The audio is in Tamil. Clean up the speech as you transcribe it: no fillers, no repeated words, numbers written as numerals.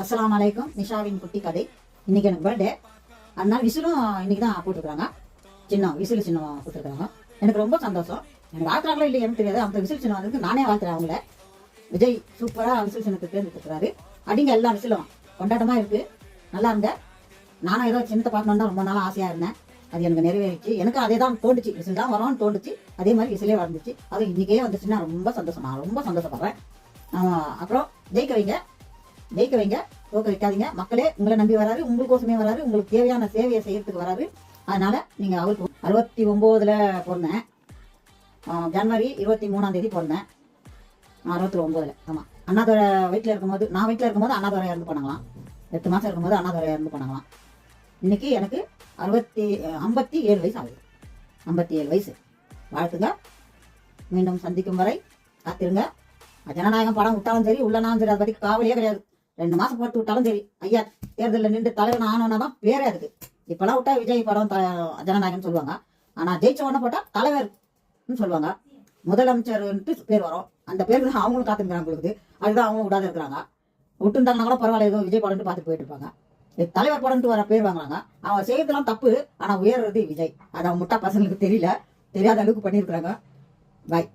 அஸ்ஸலாமு அலைக்கும். நிஷாவின் குட்டி கதை. இன்னைக்கு எனக்கு பர்த்டே, அதனால விசிலும் இன்னைக்கு தான் போட்டுருக்காங்க. விசில் சின்னம் போட்டுருக்காங்க. எனக்கு ரொம்ப சந்தோஷம். எனக்கு வாழ்த்துறாங்களோ இல்லை எனக்கு தெரியாது. அந்த விசில் சின்னம் வந்து நானே வாழ்த்துறேன் அவங்கள. விஜய் சூப்பரா விசில் சின்னத்தை தேர்ந்தெடுத்துருக்காரு. அப்படிங்க எல்லா விசிலும் கொண்டாட்டமா இருக்கு. நல்லா இருந்த நானும் ஏதோ சின்னத்தை பார்க்கணுன்னு ரொம்ப நாள் ஆசையா இருந்தேன். அது எனக்கு நிறைவேறிச்சு. எனக்கு அதே தான் தோண்டுச்சு. விசில் தான் வரும்னு தோண்டுச்சு. அதே மாதிரி விசிலே வந்துச்சு. அது இன்னைக்கே வந்துச்சுன்னா ரொம்ப சந்தோஷம். நான் ரொம்ப சந்தோஷப்படுறேன். அப்புறம் ஜெயிக்க வைங்க, தோக்க வைக்காதீங்க. மக்களே உங்களை நம்பி வராரு, உங்களுக்கோசமே வராரு, உங்களுக்கு தேவையான சேவையை செய்யறதுக்கு வராரு. அதனால நீங்க அவருக்கு 69 பிறந்தேன். ஜனவரி 23 பிறந்தேன். 69. ஆமா, அண்ணாதுரை வயிற்றுல இருக்கும்போது, நான் வயிற்றுல இருக்கும்போது அண்ணாதுரை இறந்து போனாங்களாம். 8 மாசம் இருக்கும்போது அண்ணாதுரை இறந்து போனாங்களாம். இன்னைக்கு எனக்கு 57 வயசு ஆகுது. 57 வயசு. வாழ்த்துங்க. மீண்டும் சந்திக்கும் வரை காத்திருங்க. ஜனநாயகம் படம் விட்டாலும் சரி, உள்ளனாலும் சரி, அதை பத்தி காவலியே கிடையாது. 2 மாசம் போட்டு விட்டாலும் சரி, ஐயா தேர்தலில் நின்று தலைவன் ஆனோன்னா தான் பேரே அதுக்கு. இப்பெல்லாம் விட்டா விஜய் படம் ஜனநாயகம்னு சொல்லுவாங்க. ஆனா ஜெயிச்ச உடனே போட்டா தலைவர்னு சொல்லுவாங்க. முதலமைச்சர்ன்ட்டு பேர் வரும். அந்த பேர் தான் அவங்களும் காத்துக்கிறாங்க கொடுக்குது. அதுதான் அவங்களும் விடாத இருக்கிறாங்க. விட்டுருந்தாங்கன்னா கூட பரவாயில்ல, ஏதோ விஜய் படம்ட்டு பார்த்துட்டு போயிட்டு இருப்பாங்க. தலைவர் படம்ட்டு வர பேர் வாங்குறாங்க. அவன் செய்யறதுலாம் தப்பு. ஆனா உயர்றது விஜய். அது அவன் முட்டா பசங்களுக்கு தெரியாத அளவுக்கு பண்ணியிருக்கிறாங்க. பாய்.